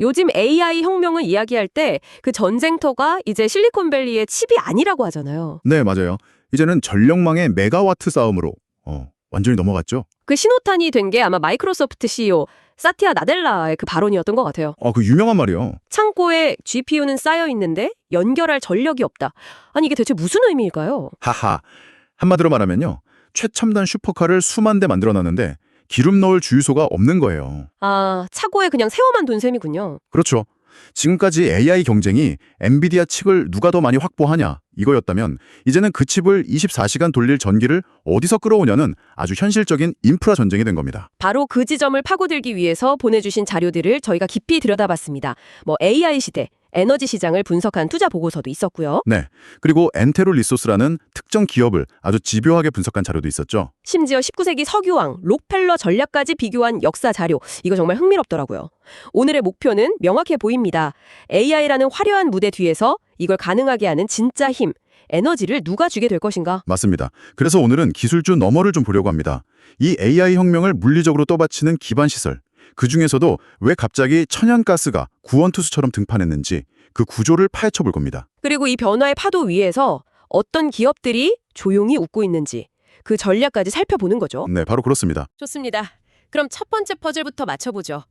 요즘 AI 혁명을 이야기할 때 그 전쟁터가 이제 실리콘밸리의 칩이 아니라고 하잖아요. 네, 맞아요. 이제는 전력망의 메가와트 싸움으로 완전히 넘어갔죠. 그 신호탄이 된 게 아마 마이크로소프트 CEO 사티아 나델라의 그 발언이었던 것 같아요. 그 유명한 말이요. 창고에 GPU는 쌓여 있는데 연결할 전력이 없다. 아니 이게 대체 무슨 의미일까요? 하하. 한마디로 말하면요. 최첨단 슈퍼카를 수만 대 만들어놨는데 기름 넣을 주유소가 없는 거예요. 아, 차고에 그냥 세워만 둔 셈이군요. 그렇죠. 지금까지 AI 경쟁이 엔비디아 칩을 누가 더 많이 확보하냐 이거였다면 이제는 그 칩을 24시간 돌릴 전기를 어디서 끌어오냐는 아주 현실적인 인프라 전쟁이 된 겁니다. 바로 그 지점을 파고들기 위해서 보내주신 자료들을 저희가 깊이 들여다봤습니다. AI 시대, 에너지 시장을 분석한 투자 보고서도 있었고요. 네. 그리고 엔테로 리소스라는 특정 기업을 아주 집요하게 분석한 자료도 있었죠. 심지어 19세기 석유왕, 록펠러 전략까지 비교한 역사 자료. 이거 정말 흥미롭더라고요. 오늘의 목표는 명확해 보입니다. AI라는 화려한 무대 뒤에서 이걸 가능하게 하는 진짜 힘, 에너지를 누가 주게 될 것인가? 맞습니다. 그래서 오늘은 기술주 너머를 좀 보려고 합니다. 이 AI 혁명을 물리적으로 떠받치는 기반 시설, 그중에서도 왜 갑자기 천연가스가 구원투수처럼 등판했는지 그 구조를 파헤쳐 볼 겁니다. 그리고 이 변화의 파도 위에서 어떤 기업들이 조용히 웃고 있는지 그 전략까지 살펴보는 거죠. 네, 바로 그렇습니다. 좋습니다. 그럼 첫 번째 퍼즐부터 맞춰보죠.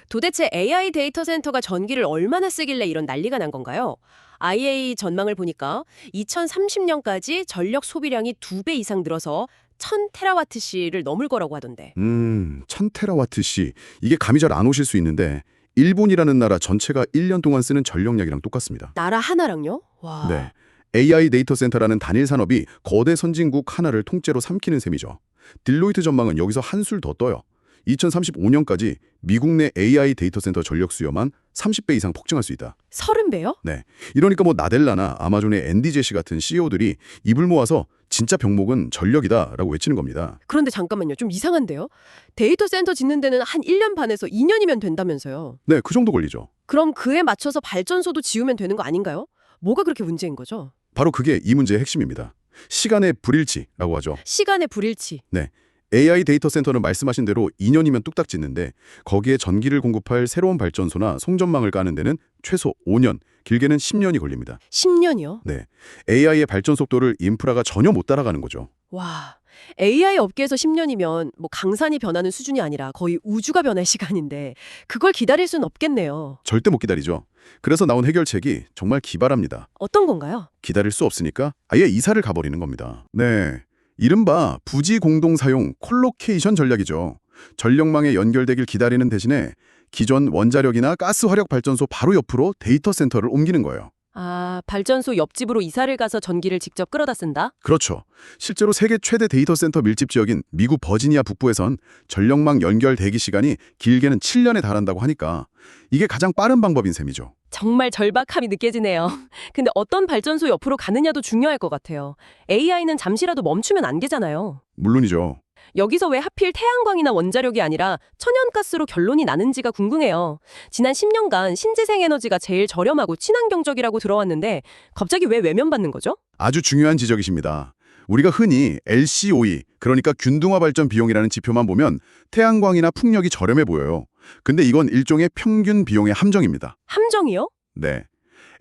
도대체 AI 데이터 센터가 전기를 얼마나 쓰길래 이런 난리가 난 건가요? IEA 전망을 보니까 2030년까지 전력 소비량이 2배 이상 늘어서 1000테라와트시를 넘을 거라고 하던데. 1000테라와트시. 이게 감이 잘 안 오실 수 있는데 일본이라는 나라 전체가 1년 동안 쓰는 전력량이랑 똑같습니다. 나라 하나랑요? 와. 네. AI 데이터 센터라는 단일 산업이 거대 선진국 하나를 통째로 삼키는 셈이죠. 딜로이트 전망은 여기서 한술 더 떠요. 2035년까지 미국 내 AI 데이터 센터 전력 수요만 30배 이상 폭증할 수 있다. 30배요? 네. 이러니까 나델라나 아마존의 앤디 제시 같은 CEO들이 입을 모아서 진짜 병목은 전력이다라고 외치는 겁니다. 그런데 잠깐만요. 좀 이상한데요? 데이터 센터 짓는 데는 한 1년 반에서 2년이면 된다면서요. 네, 그 정도 걸리죠. 그럼 그에 맞춰서 발전소도 지으면 되는 거 아닌가요? 뭐가 그렇게 문제인 거죠? 바로 그게 이 문제의 핵심입니다. 시간의 불일치라고 하죠. 시간의 불일치. 네. AI 데이터 센터는 말씀하신 대로 2년이면 뚝딱 짓는데 거기에 전기를 공급할 새로운 발전소나 송전망을 까는 데는 최소 5년, 길게는 10년이 걸립니다. 10년이요? 네. AI의 발전 속도를 인프라가 전혀 못 따라가는 거죠. 와, AI 업계에서 10년이면 강산이 변하는 수준이 아니라 거의 우주가 변할 시간인데 그걸 기다릴 수는 없겠네요. 절대 못 기다리죠. 그래서 나온 해결책이 정말 기발합니다. 어떤 건가요? 기다릴 수 없으니까 아예 이사를 가버리는 겁니다. 네. 이른바 부지 공동 사용 콜로케이션 전략이죠. 전력망에 연결되길 기다리는 대신에 기존 원자력이나 가스 화력 발전소 바로 옆으로 데이터 센터를 옮기는 거예요. 아, 발전소 옆집으로 이사를 가서 전기를 직접 끌어다 쓴다? 그렇죠. 실제로 세계 최대 데이터 센터 밀집 지역인 미국 버지니아 북부에선 전력망 연결 대기 시간이 길게는 7년에 달한다고 하니까 이게 가장 빠른 방법인 셈이죠. 정말 절박함이 느껴지네요. 근데 어떤 발전소 옆으로 가느냐도 중요할 것 같아요. AI는 잠시라도 멈추면 안 되잖아요. 물론이죠. 여기서 왜 하필 태양광이나 원자력이 아니라 천연가스로 결론이 나는지가 궁금해요. 지난 10년간 신재생 에너지가 제일 저렴하고 친환경적이라고 들어왔는데 갑자기 왜 외면받는 거죠? 아주 중요한 지적이십니다. 우리가 흔히 LCOE, 그러니까 균등화 발전 비용이라는 지표만 보면 태양광이나 풍력이 저렴해 보여요. 근데 이건 일종의 평균 비용의 함정입니다. 함정이요? 네.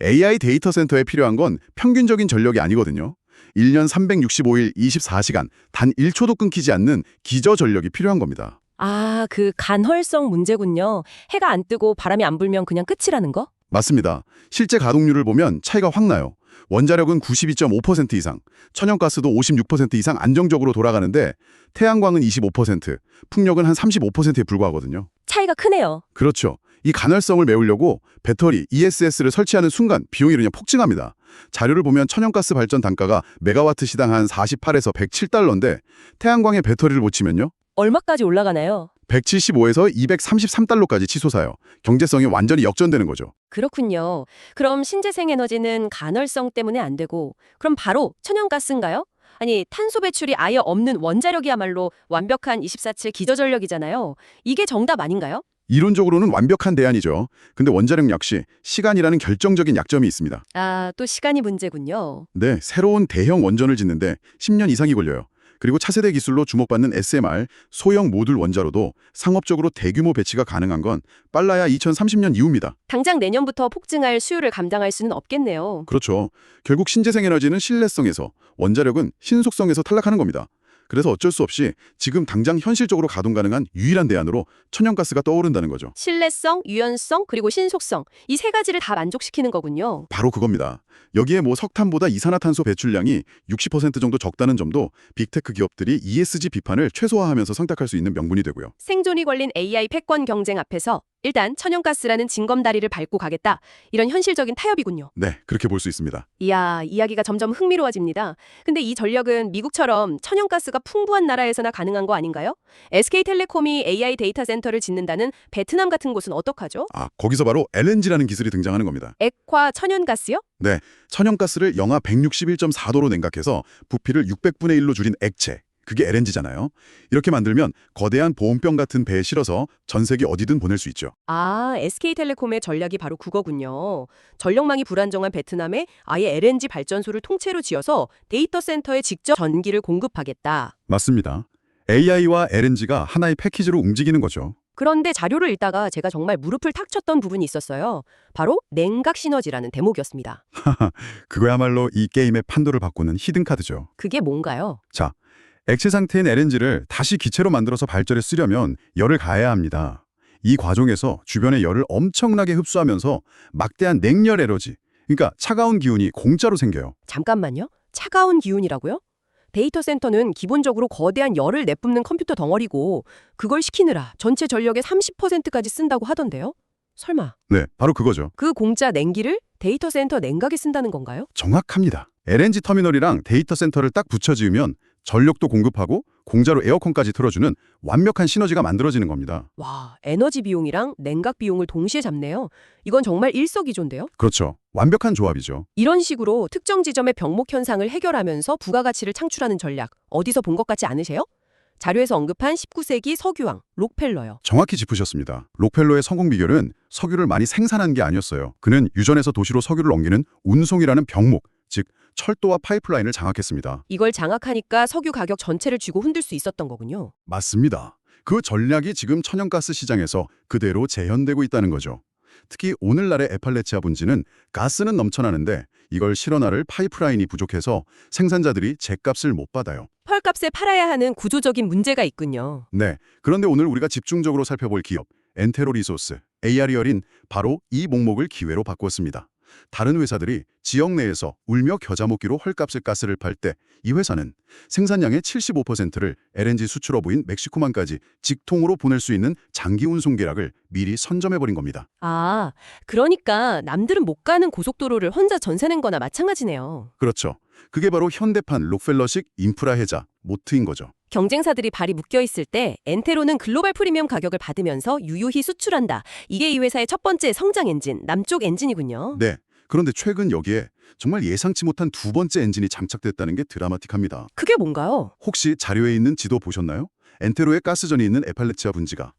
AI 데이터 센터에 필요한 건 평균적인 전력이 아니거든요. 1년 365일 24시간 단 1초도 끊기지 않는 기저 전력이 필요한 겁니다. 아, 그 간헐성 문제군요. 해가 안 뜨고 바람이 안 불면 그냥 끝이라는 거? 맞습니다. 실제 가동률을 보면 차이가 확 나요. 원자력은 92.5% 이상, 천연가스도 56% 이상 안정적으로 돌아가는데 태양광은 25%, 풍력은 한 35%에 불과하거든요. 차이가 크네요. 그렇죠. 이 간헐성을 메우려고 배터리 ESS를 설치하는 순간 비용이 그냥 폭증합니다. 자료를 보면 천연가스 발전 단가가 메가와트 시당 한 48에서 107달러인데 태양광의 배터리를 못 치면요. 얼마까지 올라가나요? 175에서 233달러까지 치솟아요. 경제성이 완전히 역전되는 거죠. 그렇군요. 그럼 신재생 에너지는 간헐성 때문에 안 되고 그럼 바로 천연가스인가요? 아니, 탄소 배출이 아예 없는 원자력이야말로 완벽한 24/7 기저전력이잖아요. 이게 정답 아닌가요? 이론적으로는 완벽한 대안이죠. 근데 원자력 역시 시간이라는 결정적인 약점이 있습니다. 아, 또 시간이 문제군요. 네, 새로운 대형 원전을 짓는데 10년 이상이 걸려요. 그리고 차세대 기술로 주목받는 SMR, 소형 모듈 원자로도 상업적으로 대규모 배치가 가능한 건 빨라야 2030년 이후입니다. 당장 내년부터 폭증할 수요를 감당할 수는 없겠네요. 그렇죠. 결국 신재생 에너지는 신뢰성에서, 원자력은 신속성에서 탈락하는 겁니다. 그래서 어쩔 수 없이 지금 당장 현실적으로 가동 가능한 유일한 대안으로 천연가스가 떠오른다는 거죠. 신뢰성, 유연성, 그리고 신속성. 이 세 가지를 다 만족시키는 거군요. 바로 그겁니다. 여기에 뭐 석탄보다 이산화탄소 배출량이 60% 정도 적다는 점도 빅테크 기업들이 ESG 비판을 최소화하면서 선택할 수 있는 명분이 되고요. 생존이 걸린 AI 패권 경쟁 앞에서 일단 천연가스라는 징검다리를 밟고 가겠다. 이런 현실적인 타협이군요. 네, 그렇게 볼 수 있습니다. 이야, 이야기가 점점 흥미로워집니다. 근데 이 전력은 미국처럼 천연가스가 풍부한 나라에서나 가능한 거 아닌가요? SK텔레콤이 AI 데이터 센터를 짓는다는 베트남 같은 곳은 어떡하죠? 거기서 바로 LNG라는 기술이 등장하는 겁니다. 액화 천연가스요? 네, 천연가스를 영하 161.4도로 냉각해서 부피를 600분의 1로 줄인 액체. 그게 LNG잖아요. 이렇게 만들면 거대한 보온병 같은 배에 실어서 전 세계 어디든 보낼 수 있죠. SK텔레콤의 전략이 바로 그거군요. 전력망이 불안정한 베트남에 아예 LNG 발전소를 통째로 지어서 데이터 센터에 직접 전기를 공급하겠다. 맞습니다. AI와 LNG가 하나의 패키지로 움직이는 거죠. 그런데 자료를 읽다가 제가 정말 무릎을 탁 쳤던 부분이 있었어요. 바로 냉각 시너지라는 대목이었습니다. 그거야말로 이 게임의 판도를 바꾸는 히든카드죠. 그게 뭔가요? 자, 액체 상태인 LNG를 다시 기체로 만들어서 발전에 쓰려면 열을 가해야 합니다. 이 과정에서 주변의 열을 엄청나게 흡수하면서 막대한 냉열 에너지, 그러니까 차가운 기운이 공짜로 생겨요. 잠깐만요. 차가운 기운이라고요? 데이터 센터는 기본적으로 거대한 열을 내뿜는 컴퓨터 덩어리고 그걸 식히느라 전체 전력의 30%까지 쓴다고 하던데요? 설마 네, 바로 그거죠. 그 공짜 냉기를 데이터 센터 냉각에 쓴다는 건가요? 정확합니다. LNG 터미널이랑 데이터 센터를 딱 붙여 지으면 전력도 공급하고 공짜로 에어컨까지 틀어주는 완벽한 시너지가 만들어지는 겁니다. 와, 에너지 비용이랑 냉각 비용을 동시에 잡네요. 이건 정말 일석이조인데요? 그렇죠. 완벽한 조합이죠. 이런 식으로 특정 지점의 병목 현상을 해결하면서 부가가치를 창출하는 전략, 어디서 본 것 같지 않으세요? 자료에서 언급한 19세기 석유왕, 록펠러요. 정확히 짚으셨습니다. 록펠러의 성공 비결은 석유를 많이 생산한 게 아니었어요. 그는 유전에서 도시로 석유를 옮기는 운송이라는 병목, 즉 철도와 파이프라인을 장악했습니다. 이걸 장악하니까 석유 가격 전체를 쥐고 흔들 수 있었던 거군요. 맞습니다. 그 전략이 지금 천연가스 시장에서 그대로 재현되고 있다는 거죠. 특히 오늘날의 에팔레치아 분지는 가스는 넘쳐나는데 이걸 실어나를 파이프라인이 부족해서 생산자들이 제값을 못 받아요. 펄값에 팔아야 하는 구조적인 문제가 있군요. 네, 그런데 오늘 우리가 집중적으로 살펴볼 기업, 엔테로 리소스, ARE얼인 바로 이 목목을 기회로 바꾸었습니다. 다른 회사들이 지역 내에서 울며 겨자 먹기로 헐값을 가스를 팔 때 이 회사는 생산량의 75%를 LNG 수출업부인 멕시코만까지 직통으로 보낼 수 있는 장기 운송 계략을 미리 선점해버린 겁니다. 그러니까 남들은 못 가는 고속도로를 혼자 전세 낸 거나 마찬가지네요. 그렇죠. 그게 바로 현대판 록펠러식 인프라 해자, 모트인 거죠. 경쟁사들이 발이 묶여 있을 때 엔테로는 글로벌 프리미엄 가격을 받으면서 유유히 수출한다. 이게 이 회사의 첫 번째 성장 엔진, 남쪽 엔진이군요. 네. 그런데 최근 여기에 정말 예상치 못한 두 번째 엔진이 장착됐다는 게 드라마틱합니다. 그게 뭔가요? 혹시 자료에 있는 지도 보셨나요? 엔테로의 가스전이 있는 에팔레치아 분지가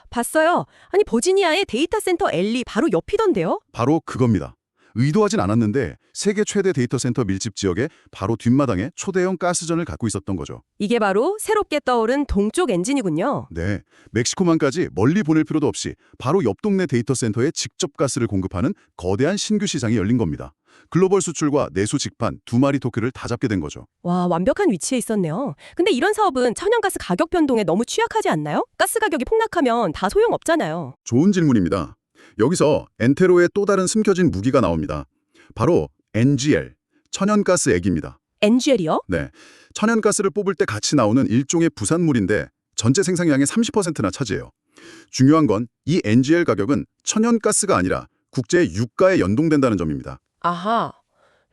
봤어요. 아니 버지니아의 데이터 센터 엘리 바로 옆이던데요? 바로 그겁니다. 의도하진 않았는데 세계 최대 데이터 센터 밀집 지역의 바로 뒷마당에 초대형 가스전을 갖고 있었던 거죠. 이게 바로 새롭게 떠오른 동쪽 엔진이군요. 네, 멕시코만까지 멀리 보낼 필요도 없이 바로 옆 동네 데이터 센터에 직접 가스를 공급하는 거대한 신규 시장이 열린 겁니다. 글로벌 수출과 내수 직판 두 마리 토끼를 다 잡게 된 거죠. 와, 완벽한 위치에 있었네요. 근데 이런 사업은 천연가스 가격 변동에 너무 취약하지 않나요? 가스 가격이 폭락하면 다 소용없잖아요. 좋은 질문입니다. 여기서 엔테로의 또 다른 숨겨진 무기가 나옵니다. 바로 NGL, 천연가스액입니다. NGL이요? 네, 천연가스를 뽑을 때 같이 나오는 일종의 부산물인데 전체 생산량의 30%나 차지해요. 중요한 건 이 NGL 가격은 천연가스가 아니라 국제 유가에 연동된다는 점입니다. 아하.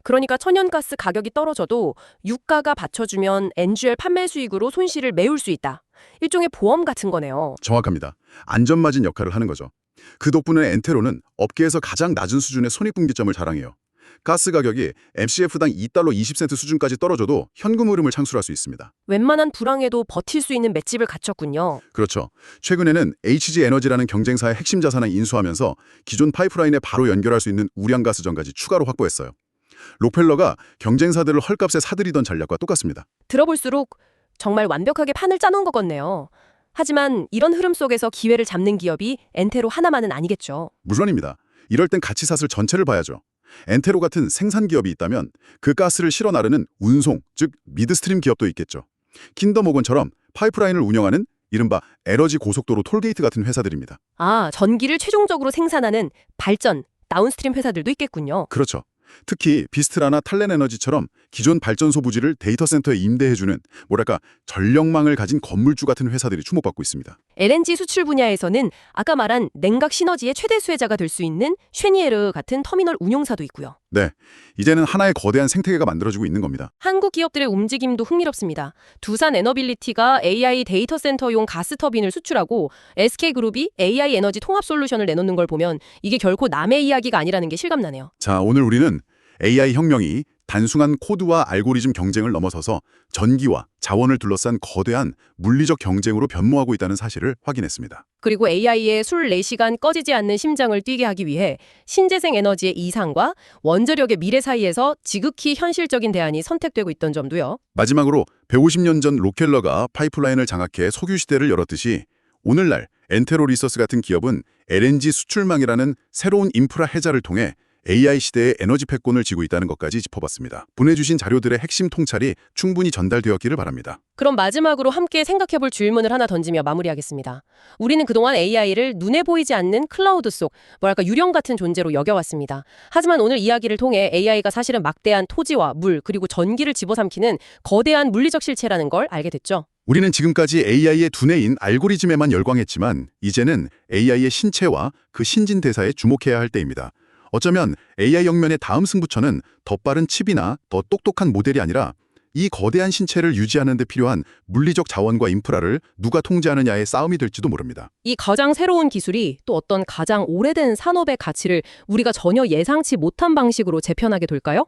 그러니까 천연가스 가격이 떨어져도 유가가 받쳐주면 NGL 판매 수익으로 손실을 메울 수 있다. 일종의 보험 같은 거네요. 정확합니다. 안전마진 역할을 하는 거죠. 그 덕분에 엔테로는 업계에서 가장 낮은 수준의 손익분기점을 자랑해요. 가스 가격이 MCF당 2달러 20센트 수준까지 떨어져도 현금 흐름을 창출할 수 있습니다. 웬만한 불황에도 버틸 수 있는 맷집을 갖췄군요. 그렇죠. 최근에는 HG 에너지라는 경쟁사의 핵심 자산을 인수하면서 기존 파이프라인에 바로 연결할 수 있는 우량가스전까지 추가로 확보했어요. 록펠러가 경쟁사들을 헐값에 사들이던 전략과 똑같습니다. 들어볼수록 정말 완벽하게 판을 짜놓은 것 같네요. 하지만 이런 흐름 속에서 기회를 잡는 기업이 엔테로 하나만은 아니겠죠. 물론입니다. 이럴 땐 가치사슬 전체를 봐야죠. 엔테로 같은 생산 기업이 있다면 그 가스를 실어 나르는 운송, 즉 미드스트림 기업도 있겠죠. 킨덤 오건처럼 파이프라인을 운영하는 이른바 에너지 고속도로 톨게이트 같은 회사들입니다. 아, 전기를 최종적으로 생산하는 발전, 다운스트림 회사들도 있겠군요. 그렇죠. 특히 비스트라나 탈렌에너지처럼 기존 발전소 부지를 데이터 센터에 임대해주는 뭐랄까 전력망을 가진 건물주 같은 회사들이 주목받고 있습니다. LNG 수출 분야에서는 아까 말한 냉각 시너지의 최대 수혜자가 될 수 있는 쉐니에르 같은 터미널 운용사도 있고요. 네, 이제는 하나의 거대한 생태계가 만들어지고 있는 겁니다. 한국 기업들의 움직임도 흥미롭습니다. 두산 에너빌리티가 AI 데이터 센터용 가스 터빈을 수출하고 SK그룹이 AI 에너지 통합 솔루션을 내놓는 걸 보면 이게 결코 남의 이야기가 아니라는 게 실감나네요. 자, 오늘 우리는 AI 혁명이 단순한 코드와 알고리즘 경쟁을 넘어서서 전기와 자원을 둘러싼 거대한 물리적 경쟁으로 변모하고 있다는 사실을 확인했습니다. 그리고 AI의 24시간 꺼지지 않는 심장을 뛰게 하기 위해 신재생 에너지의 이상과 원자력의 미래 사이에서 지극히 현실적인 대안이 선택되고 있던 점도요. 마지막으로 150년 전 록켈러가 파이프라인을 장악해 석유 시대를 열었듯이 오늘날 엔테로 리소스 같은 기업은 LNG 수출망이라는 새로운 인프라 해자를 통해 AI 시대의 에너지 패권을 쥐고 있다는 것까지 짚어봤습니다. 보내주신 자료들의 핵심 통찰이 충분히 전달되었기를 바랍니다. 그럼 마지막으로 함께 생각해볼 질문을 하나 던지며 마무리하겠습니다. 우리는 그동안 AI를 눈에 보이지 않는 클라우드 속, 뭐랄까 유령 같은 존재로 여겨왔습니다. 하지만 오늘 이야기를 통해 AI가 사실은 막대한 토지와 물, 그리고 전기를 집어삼키는 거대한 물리적 실체라는 걸 알게 됐죠. 우리는 지금까지 AI의 두뇌인 알고리즘에만 열광했지만 이제는 AI의 신체와 그 신진대사에 주목해야 할 때입니다. 어쩌면 AI 혁명의 다음 승부처는 더 빠른 칩이나 더 똑똑한 모델이 아니라 이 거대한 신체를 유지하는 데 필요한 물리적 자원과 인프라를 누가 통제하느냐의 싸움이 될지도 모릅니다. 이 가장 새로운 기술이 또 어떤 가장 오래된 산업의 가치를 우리가 전혀 예상치 못한 방식으로 재편하게 될까요?